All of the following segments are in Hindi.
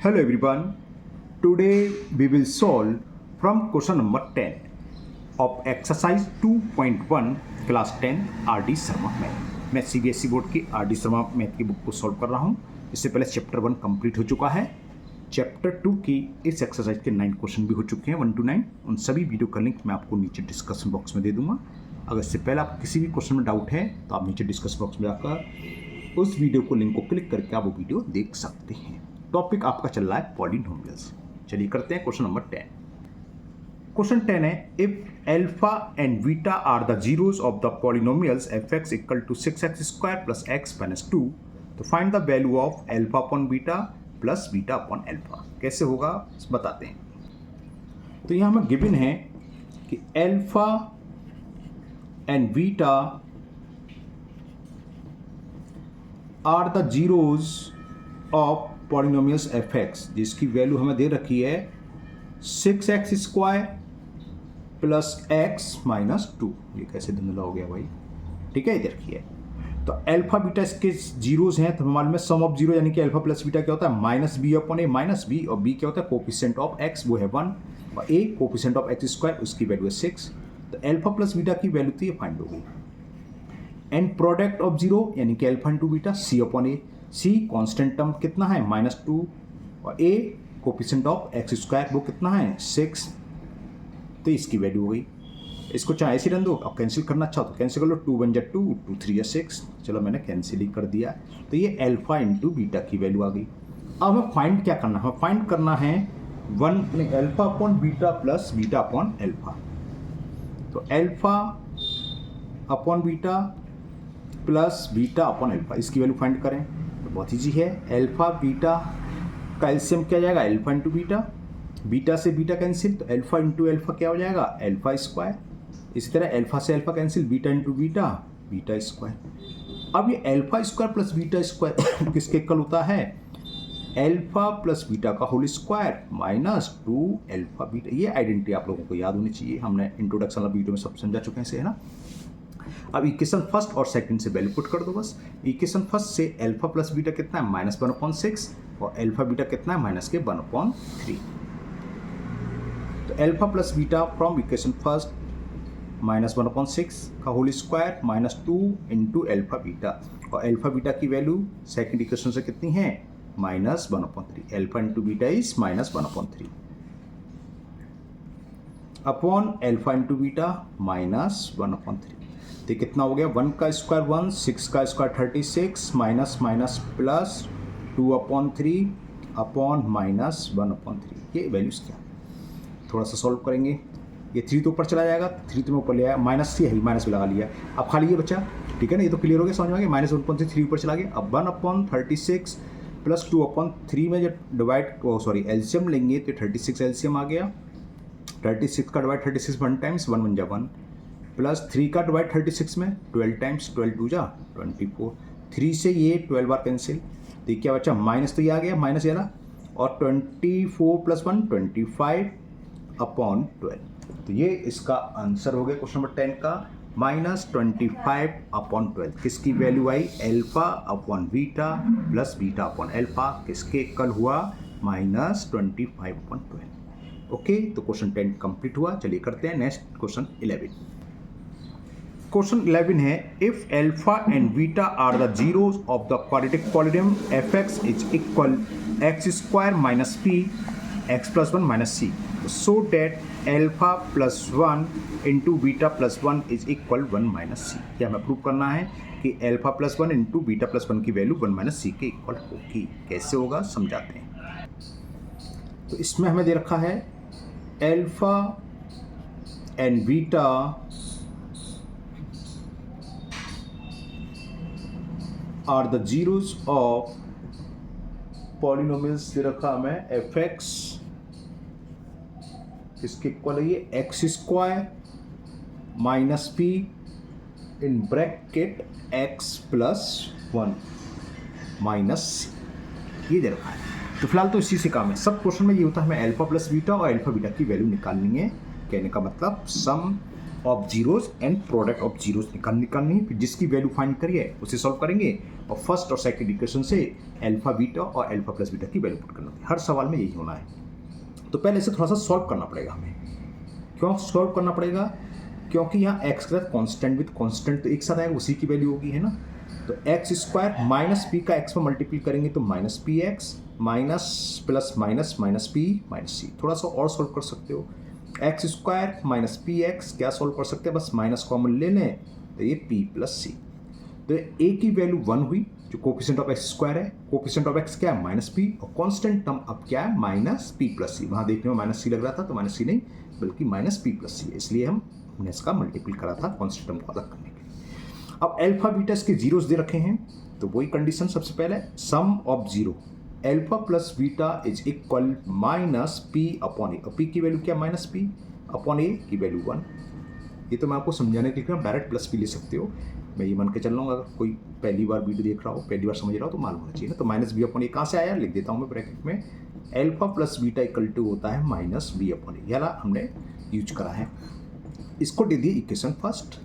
Hello everyone. Today we will solve from question number 10 of exercise 2.1 class 10 RD Sharma math. मैं CBSE बोर्ड की RD शर्मा मैथ की बुक को सॉल्व कर रहा हूँ। इससे पहले चैप्टर 1 कंप्लीट हो चुका है। चैप्टर 2 की इस एक्सरसाइज के 9 क्वेश्चन भी हो चुके हैं 1 to 9। उन सभी वीडियो का लिंक मैं आपको नीचे डिस्कशन बॉक्स में दे दूंगा। अगर इससे पहले आप किसी भी क्वेश्चन में डाउट है तो आप नीचे डिस्कशन बॉक्स में जाकर उस वीडियो को लिंक को क्लिक करके आप वो वीडियो देख सकते हैं। टॉपिक आपका चल रहा है पॉलिनोमियल्स। चलिए करते हैं क्वेश्चन नंबर 10। क्वेश्चन 10 है if alpha and beta are the zeros of the polynomials fx equal to 6x square plus x minus 2 तो find the value of alpha upon beta plus beta upon alpha. कैसे होगा बताते हैं। तो यहाँ हमें गिवन है कि alpha and beta are the zeros of polynomials fx जिसकी वैल्यू हमें दे रखी है 6x square plus x minus 2। ये कैसे धुंधला हो गया भाई, ठीक है, इधर रखी है। तो अल्फा बीटा इसके जीरोस हैं तो हमारे में सम ऑफ जीरो यानी कि अल्फा प्लस बीटा क्या होता है minus B upon A minus B, और बी क्या होता है कोफिशिएंट ऑफ x वो है 1 और a coefficient of x square उसकी वैल्यू है 6। तो अल्फा प्लस बीटा की वैल्यू तो ये फाइंड हो गई। एंड प्रोडक्ट ऑफ जीरो यानी कि alpha into beta C upon A, C constant term कितना है -2 और a coefficient of x square वो कितना है 6। तो इसकी वैल्यू हो गई। इसको चाहे ऐसे रन दो, अब कैंसिल करना अच्छा तो कैंसिल कर लो, 2 1 2 2 3 या 6। चलो मैंने कैंसिल ही कर दिया। तो ये अल्फा इंटू बीटा की वैल्यू आ गई। अब हमें फाइंड क्या करना है, हमें फाइंड करना है alpha upon beta plus beta upon alpha. तो alpha upon beta plus beta upon alpha इसकी वैल्यू फाइंड करें तो बहुत ईजी है। अल्फा बीटा का एलसीएम क्या जाएगा अल्फा इंटू बीटा, बीटा से बीटा कैंसिल तो अल्फा इंटू अल्फा क्या हो जाएगा अल्फा स्क्वायर। इसी तरह अल्फा से alpha cancel beta into beta beta square. अब ये alpha square plus beta square किसके इक्वल होता है अल्फा प्लस बीटा का whole square minus 2 alpha beta. ये आइडेंटिटी आप लोगों को याद होनी चाहिए, हमने इंट्रोडक्शन वाला वीडियो में सब समझा चुके हैं से, है ना। अब इक्वेशन फर्स्ट और सेकंड से वैल्यू पुट कर दो बस। इक्वेशन फर्स्ट से अल्फा प्लस बीटा कितना है -1/6 और अल्फा बीटा कितना है -1/3। तो alpha plus beta from equation first -1/6 का whole square -2 into alpha beta, और अल्फा बीटा की वैल्यू सेकंड इक्वेशन से कितनी है -1/3। Alpha into beta is -1/3 upon alpha into beta -1/3। तो कितना हो गया 1 का स्क्वायर 1, 6 का square 36 minus minus plus 2/3 upon -1/3। ये वैल्यूज क्या, थोड़ा सा सॉल्व करेंगे। ये 3 तो ऊपर चला जाएगा, 3 तो मैं ऊपर ले आया, माइनस से है माइनस भी लगा लिया। अब खाली ये बचा, ठीक है ना, ये तो क्लियर हो गया, समझ में आ गया। -1/3 ऊपर चला गया। अब 1/36 प्लस 2/3 में जब डिवाइड एलसीएम लेंगे तो 36 एलसीएम आ गया। 36 का डिवाइड 36 1 टाइम्स 1 1 जा 1 प्लस 3 का डिवाइड 36 में 12 टाइम्स 12 2 जा 24। 3 से ये 12 बार कैंसिल, तो क्या बचा माइनस, तो ये आ गया माइनस ये रहा, और 24 + 1 25 अपॉन 12। तो ये इसका आंसर हो गया क्वेश्चन नंबर 10 का -25 अपॉन 12। किसकी वैल्यू आई alpha upon beta plus beta upon alpha किसके इक्वल हुआ -25 अपॉन 12। ओके, तो क्वेश्चन 10 कंप्लीट हुआ। चलिए करते हैं नेक्स्ट क्वेश्चन 11। क्वेश्चन 11 है if alpha and beta are the zeros of the quadratic polynomial fx is equal x square minus p x plus 1 minus c so that alpha plus 1 into beta plus 1 is equal 1 minus c। क्या हमें प्रूव करना है कि alpha plus 1 into beta plus 1 की वैल्यू 1 माइनस c के इक्वल होगी। कैसे होगा समझाते हैं। तो इसमें हमें दे रखा है alpha and beta are the zeros of polynomials दे रखा हमें fx इसके इक्वल है ये x square minus p in bracket x plus 1 minus ये दे रखा है। तो फिलहाल तो इसी से काम है। सब क्वेश्चन में ये होता है हमें अल्फा प्लस बीटा और अल्फा बीटा की वैल्यू निकालनी है। कहने का मतलब sum of zeros and product of zeros निकालनी है, फिर जिसकी वैल्यू फाइंड करिए उसे सॉल्व करेंगे और फर्स्ट और सेकंड इक्वेशन से अल्फा बीटा और अल्फा प्लस बीटा की वैल्यू पुट करना है। हर सवाल में यही होना है। तो पहले इसे थोड़ा सा सॉल्व करना पड़ेगा हमें। क्यों सॉल्व करना पड़ेगा? क्योंकि यहाँ एक्स के साथ कॉन्स्टेंट विथ कॉन्स्टेंट तो एक साथ आएगा, उसी की वैल्यू होगी, है ना। तो एक्स स्क्वायर माइनस पी का एक्स में मल्टीप्लाई करेंगे तो minus p x minus plus minus minus p minus c. थोड़ा सा और सॉल्व कर सकते हो। X square minus p x क्या सॉल्व कर सकते हैं, बस माइनस कॉमन ले लें तो ये पी प्लस सी। तो ए की वैल्यू 1 हुई, जो कोफिशिएंट ऑफ एक्स स्क्वायर है। कोफिशिएंट ऑफ एक्स क्या है, माइनस पी, और कांस्टेंट टर्म अब क्या है, माइनस पी प्लस सी। वहाँ देखने में माइनस सी लग रहा था, तो माइनस सी नहीं बल्कि माइनस पी प्लस सी, इसलिए हमने इसका मल्टीपल करा था कांस्टेंट टर्म को अलग करने के लिए। अब अल्फा बीटा इसके जीरोस दे रखे हैं, तो वही कंडीशन सबसे पहले sum of zero alpha plus beta is equal minus p upon a. P की वैल्यू क्या, माइनस पी अपॉन ए की वैल्यू 1। ये तो मैं आपको समझाने के लिए डायरेक्ट प्लस भी ले सकते हो, मैं ये मान के चल रहा हूँ। अगर कोई पहली बार वीडियो देख रहा हो, पहली बार समझ रहा हो तो मालूम होना चाहिए ना। तो माइनस बी अपॉन ए कहाँ से आया, लिख देता हूँ मैं ब्रैकेट में। Alpha plus beta equal to होता है माइनस बी अपॉन ए, यह हमने यूज करा है। इसको दे दिए इक्वेशन फर्स्ट।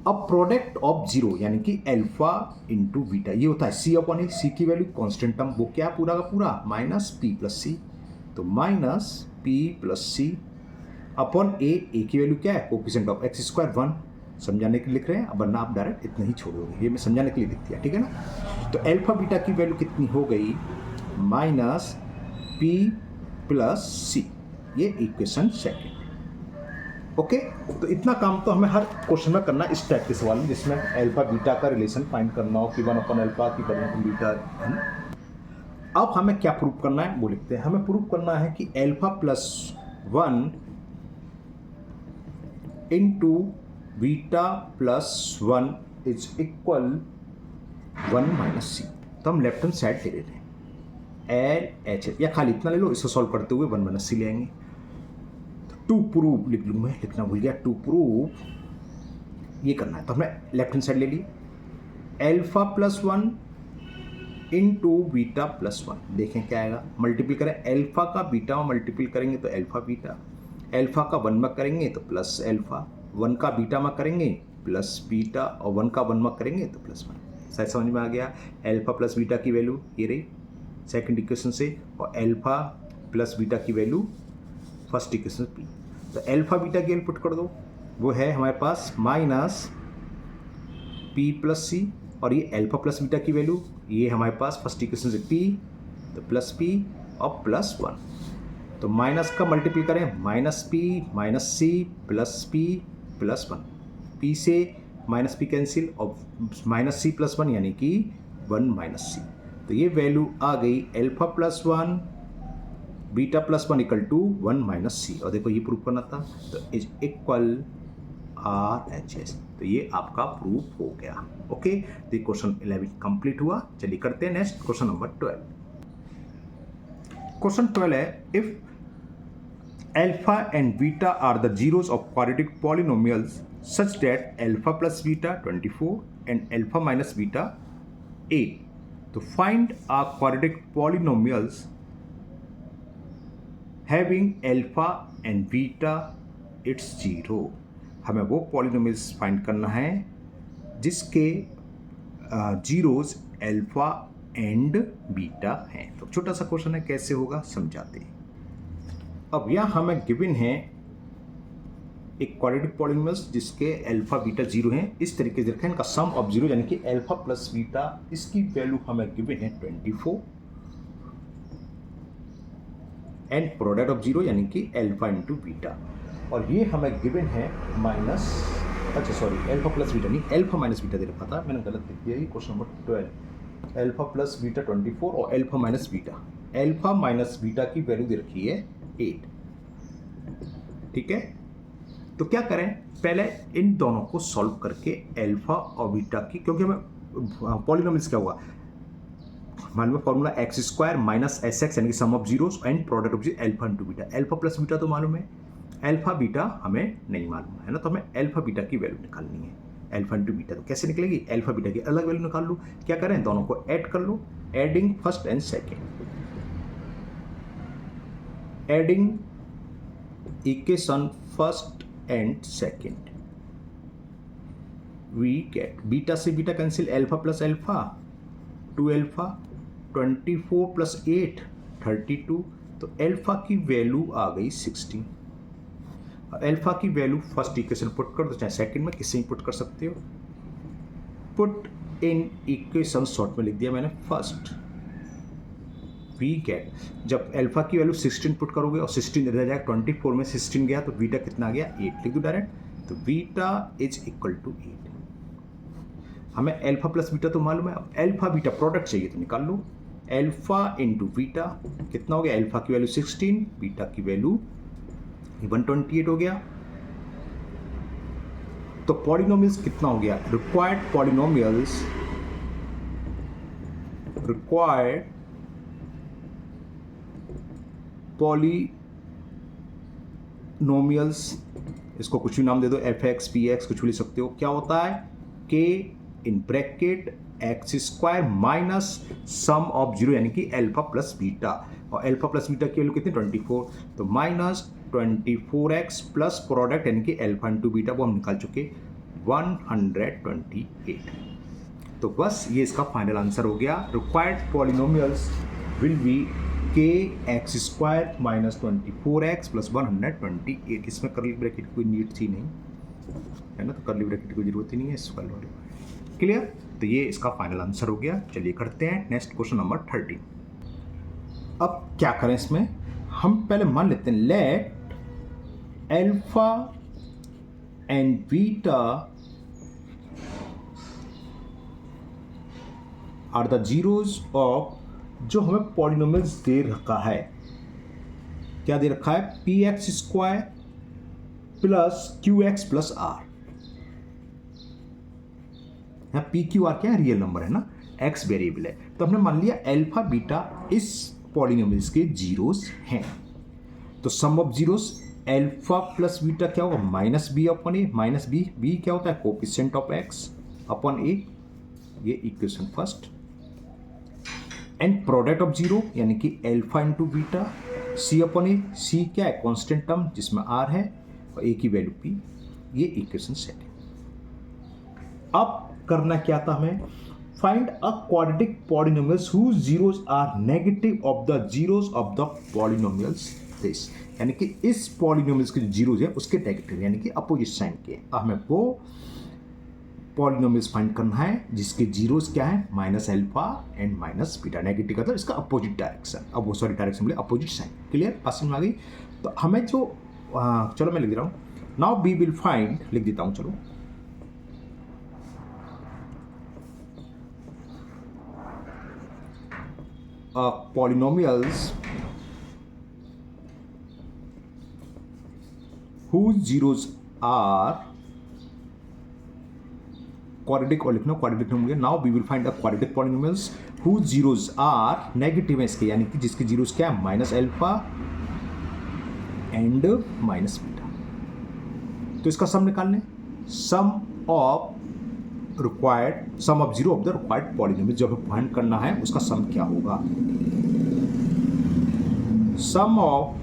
अब प्रोडक्ट ऑफ जीरो यानी कि अल्फा इंटू बीटा, ये होता है सी अपॉन ए। सी की वैल्यू कॉन्स्टेंट टर्म वो क्या पूरा का पूरा माइनस पी प्लस सी, तो माइनस पी प्लस सी अपॉन ए। ए की वैल्यू क्या है, कोफिशिएंट ऑफ एक्स स्क्वायर 1, समझाने के लिए लिख रहे हैं, वरना आप डायरेक्ट इतना ही छोड़ोगे, ये मैं समझाने के लिए लिख दिया, ठीक है ना। तो अल्फा बीटा की वैल्यू कितनी हो गई, माइनस पी प्लस सी, ये इक्वेशन सेकेंड। ओके, तो इतना काम तो हमें हर क्वेश्चन में करना इस टाइप के सवाल में, जिसमें अल्फा बीटा का रिलेशन फाइंड करना हो कि 1 अपॉन अल्फा की 1 अपॉन बीटा, है ना। अब हमें क्या प्रूव करना है वो लिखते हैं। हमें प्रूव करना है कि alpha plus 1 into beta plus 1 is equal 1 minus c. तो हम लेफ्ट हैंड साइड ले लेते हैं, एल एच या खाली इतना ले लो, इसको सॉल्व करते हुए 1 माइनस सी ले आएंगे। टू प्रूव लिख लूँ मैं, लिखना भूल गया, टू प्रूव ये करना है। तो हमने लेफ्ट हैंड साइड ले ली, alpha plus 1 into beta plus 1, देखें क्या आएगा। मल्टीपल करें अल्फा का बीटा में मल्टीपल करेंगे तो अल्फा बीटा, अल्फा का 1 में करेंगे तो प्लस अल्फा, 1 का बीटा में करेंगे प्लस बीटा, और 1 का 1 में करेंगे तो प्लस 1। शायद समझ में आ गया। अल्फा प्लस बीटा की वैल्यू ये रही सेकंड इक्वेशन से, और अल्फा प्लस बीटा की वैल्यू फर्स्ट इक्वेशन पी। तो अल्फा बीटा की वैल्यू पुट कर दो, वो है हमारे पास माइनस पी प्लस सी, और ये अल्फा प्लस बीटा की वैल्यू ये हमारे पास फर्स्ट इक्वेशन से पी, तो प्लस पी और प्लस 1। तो माइनस का मल्टीपल करें, minus c plus p plus 1, P से माइनस पी कैंसिल और माइनस सी प्लस 1 यानी कि 1 माइनस सी। तो ये वैल्यू आ गई alpha plus 1 beta plus 1 equal to 1 minus c. और देखो ये प्रूफ करना था, तो is equal R H S. तो ये आपका प्रूफ हो गया। ओके, तो क्वेश्चन 11 कंप्लीट हुआ। चलिए करते हैं नेक्स्ट क्वेश्चन नंबर 12। क्वेश्चन 12 है, if alpha and beta are the zeros of quadratic polynomials such that alpha plus beta 24 and alpha minus beta 8, तो find a quadratic polynomials having alpha and beta its zero. हमें वो पॉलिनोमियल्स फाइंड करना है जिसके जीरोस अल्फा एंड बीटा हैं। तो छोटा सा क्वेश्चन है, कैसे होगा समझाते हैं। अब यहाँ हमें गिवन है एक क्वाड्रेटिक पॉलिनोमियल्स जिसके अल्फा बीटा जीरो हैं, इस तरीके से रखा है। इनका सम ऑफ जीरो यानी कि अल्फा प्लस बीटा, इसकी वैल्यू हमें गिवन है 24 एंड प्रोडक्ट ऑफ जीरो यानी कि अल्फा इंटू बीटा, और ये हमें गिवन है माइनस, अच्छा सॉरी अल्फा प्लस बीटा नहीं, अल्फा माइनस बीटा दे रखा था, मैंने गलत लिख दिया। ये question number 12, alpha plus beta 24 और alpha minus beta. Alpha minus beta की वैल्यू दे रखी है 8, ठीक है। तो क्या करें, पहले इन दोनों को सॉल्व करके अल्फा और बीटा की, क्योंकि हमें पॉलिनोमियल्स क्या होगा मालूम है, formula x square minus s x यानी कि sum of zeros and product of zero alpha into beta. Alpha plus beta तो मालूम है, अल्फा बीटा हमें नहीं मालूम है ना, तो हमें अल्फा बीटा की वैल्यू निकालनी है। अल्फा इंटू बीटा तो कैसे निकलेगी, अल्फा बीटा की अलग वैल्यू निकाल लो। क्या करें, दोनों को ऐड कर लो, adding first and second, adding equation first and second, we get beta से beta cancel, alpha plus alpha 2 alpha, 24 plus 8 32, तो अल्फा की वैल्यू आ गई 16। अल्फा की वैल्यू फर्स्ट इक्वेशन पुट कर दो, चाहे सेकंड में किसी में पुट कर सकते हो। पुट इन इक्वेशन शॉर्ट में लिख दिया मैंने फर्स्ट। वी गेट जब अल्फा की वैल्यू 16 पुट करोगे और 16 रह जाएगा, 24 में 16 गया तो बीटा कितना आ गया 8 लिख दो डायरेक्ट, तो बीटा इज इक्वल टू 8। हमें अल्फा प्लस बीटा तो मालूम है, अब अल्फा बीटा प्रोडक्ट चाहिए तो निकाल लो। अल्फा इंटू बीटा कितना हो गया, अल्फा की वैल्यू 16, बीटा की वैल्यू 128 हो गया। तो पॉलिनोमियल्स कितना हो गया, रिक्वायर्ड पॉलिनोमियल्स, रिक्वायर्ड पॉलिनोमियल्स, इसको कुछ भी नाम दे दो, एफ एक्स पी एक्स कुछ भी लिख सकते हो। क्या होता है, के in bracket x square minus sum of zero यानी कि अल्फा प्लस बीटा, और अल्फा प्लस बीटा की वैल्यू कितनी 24, तो माइनस 24x प्लस प्रोडक्ट यानी कि अल्फा इंटू बीटा वो हम निकाल चुके 128। तो बस ये इसका फाइनल आंसर हो गया। रिक्वायर्ड पॉलिनोमियल्स विल बी के x square minus 24x plus 128। इसमें कर्ली ब्रैकेट की कोई नीड थी नहीं है ना, तो कर्ली ब्रैकेट की कोई जरूरत ही नहीं है इस वाले वाले। क्लियर, तो ये इसका फाइनल आंसर हो गया। चलिए करते हैं नेक्स्ट क्वेश्चन नंबर 13। अब क्या करें इसमें, हम पहले मान लेते हैं let alpha and beta are the zeros of, जो हमें पॉलिनोमियल्स दे रखा है, क्या दे रखा है, p x square plus q x plus r. यहाँ पी क्यू आर क्या है, रियल नंबर है ना, एक्स वेरिएबल है। तो हमने मान लिया अल्फा बीटा इस पॉलिनोमियल्स के जीरोस हैं। तो sum of zeros alpha plus beta क्या होगा, minus B upon A, minus B, B क्या होता है, coefficient of X upon A, ये equation first. And product of zero यानी कि alpha into beta, C upon A, C क्या है, कांस्टेंट टर्म जिसमें आर है और ए की वैल्यू पी, ये इक्वेशन सेकंड। अब करना क्या था हमें, find a quadratic polynomials whose zeros are negative of the zeros of the polynomials this, यानी कि इस पॉलिनोमियल्स के जो जीरोस है उसके नेगेटिव यानी कि अपोजिट साइन के। हमें वो पॉलिनोमियल्स फाइंड करना है जिसके जीरोस क्या है, minus alpha and minus beta, negative का तो इसका अपोजिट डायरेक्शन, अब वो सॉरी डायरेक्शन बोले अपोजिट साइन। क्लियर, पास में आ गई। तो हमें जो चलो मैं लिख दे रहा हूँ, नाउ वी विल फाइंड, लिख देता हूँ चलो, polynomials whose zeros are quadratic, और लिखना quadratic होंगे। Now we will find the quadratic polynomials whose zeros are negative है इसके, यानी कि जिसके जीरोस क्या है, minus alpha and minus beta. तो इसका सम निकाल लें, sum of required, sum of zero of the required polynomial, जो हमें फाइंड करना है उसका सम क्या होगा, सम ऑफ,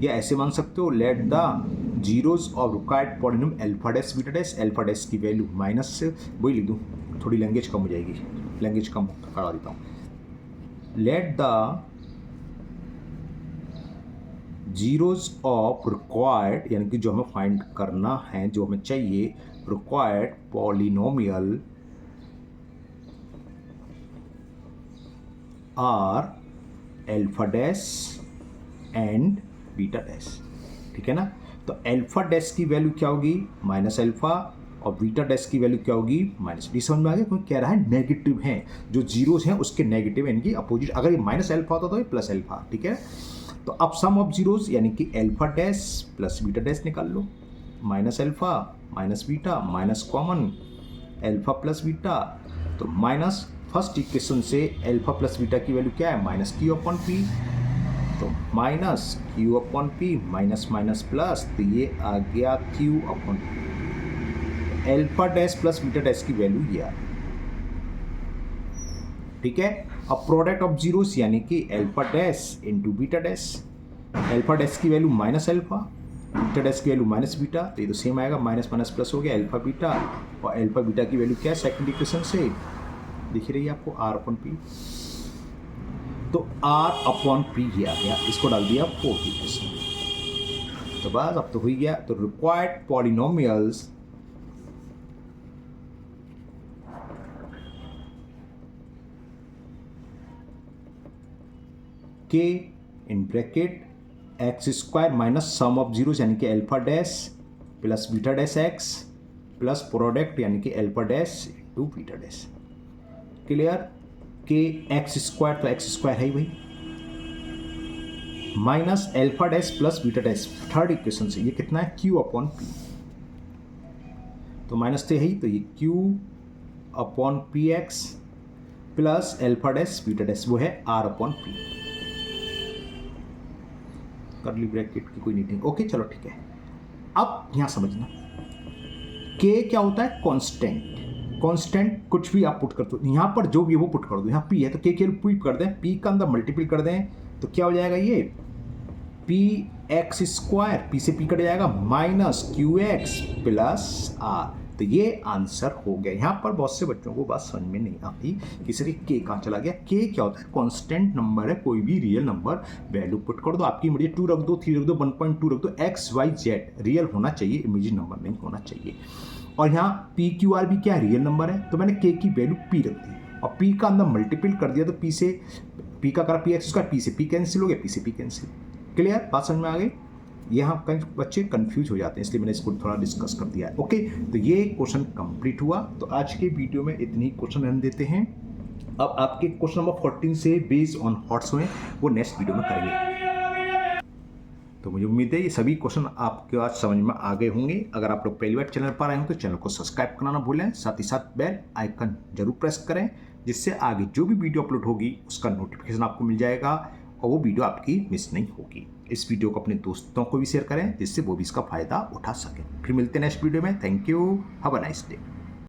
या ऐसे मान सकते हो, let the zeros of required polynomial alpha dash beta dash, alpha dash की वैल्यू माइनस से, वही लिख दूं, थोड़ी लैंग्वेज कम हो जाएगी, लैंग्वेज कम करा देता हूँ, let the zeros of required यानी कि जो हमें फाइंड करना है, जो हमें चाहिए, required polynomial are alpha dash and beta dash, ठीक है ना। तो अल्फा डैश की वैल्यू क्या होगी, माइनस अल्फा, और बीटा डैश की वैल्यू क्या होगी, माइनस बी। समझ में आ गया, क्योंकि कह रहा है नेगेटिव हैं, जो जीरोस हैं उसके नेगेटिव यानी कि अपोजिट, अगर ये माइनस अल्फा होता तो ये प्लस अल्फा, ठीक है। तो अब सम ऑफ जीरोस यानी कि alpha dash plus beta dash निकाल लो, minus alpha minus beta, minus common alpha plus beta, तो माइनस फर्स्ट इक्वेशन से अल्फा प्लस बीटा की वैल्यू क्या है, माइनस क्यू अपॉन पी, तो minus q upon p, minus minus plus, तो ये आ गया q upon p, alpha dash plus beta dash की वैल्यू ये आ, ठीक है। अब प्रोडक्ट ऑफ जीरोस यानी कि alpha dash into beta dash, alpha dash की value minus alpha beta dash की वैल्यू माइनस बीटा, तो ये तो सेम आएगा, माइनस माइनस प्लस हो गया अल्फा बीटा, और अल्फा बीटा की वैल्यू क्या है सेकंड इक्वेशन से दिख रही है आपको आर अपॉन पी, तो आर अपॉन पी ही आ गया, इसको डाल दिया फोर्थ इक्वेशन। तो बस अब तो हो गया। तो required polynomials k in bracket x square minus sum of zeros यानी कि alpha dash plus beta dash x plus product यानी कि alpha dash to beta dash. Clear? K x square तो एक्स स्क्वायर है ही भाई, minus alpha dash plus beta dash third equation से, ये कितना है क्यू अपॉन पी, तो माइनस तो है ही, तो ये q upon p x plus alpha dash beta dash वो है r upon p, curly bracket की कोई नीडिंग। ओके चलो ठीक है। अब यहां समझना के क्या होता है कांस्टेंट, कांस्टेंट कुछ भी आप पुट कर दो, यहां पर जो भी वो पुट कर दो, यहां पी है तो के पुट कर दें, पी का अंदर मल्टीपल कर दें तो क्या हो जाएगा ये पी एक्स स्क्वायर, पी से पी कट जाएगा minus q x plus r, तो ये आंसर हो गया। यहाँ पर बहुत से बच्चों को बात समझ में नहीं आती कि सर के कहाँ चला गया। के क्या होता है कांस्टेंट नंबर है, कोई भी रियल नंबर वैल्यू पुट कर दो, आपकी मर्जी 2 रख दो 3 रख दो 1.2 रख दो, एक्स वाई जेड रियल होना चाहिए, इमेजिन नंबर नहीं होना चाहिए। और यहाँ पी क्यू आर भी क्या रियल नंबर है, तो मैंने के की वैल्यू पी रख दी और पी का अंदर मल्टीपल कर दिया, तो पी से पी का करा पी एक्स स्क्वायर, पी से पी कैंसिल हो गया, पी से पी कैंसिल। क्लियर? बात समझ में आ गई? यहाँ कई बच्चे कंफ्यूज हो जाते हैं, इसलिए मैंने इसको थोड़ा डिस्कस कर दिया है। ओके, तो ये क्वेश्चन कंप्लीट हुआ। तो आज के वीडियो में इतनी क्वेश्चन रहने देते हैं। अब आपके क्वेश्चन नंबर 14 से बेस्ड ऑन हॉट्स में वो नेक्स्ट वीडियो में करेंगे। तो मुझे उम्मीद है ये सभी क्वेश्चन आपके आज समझ में आ गए होंगे। अगर आप लोग पहली बार चैनल पर आए हो तो चैनल को सब्सक्राइब करना ना भूलें, साथ ही साथ बेल आइकन जरूर प्रेस करें, जिससे आगे जो भी वीडियो अपलोड होगी उसका नोटिफिकेशन आपको मिल जाएगा और वो वीडियो आपकी मिस नहीं होगी। इस वीडियो को अपने दोस्तों को भी शेयर करें, जिससे वो भी इसका फायदा उठा सकें। फिर मिलते हैं नेक्स्ट वीडियो में। Thank you, have a nice day.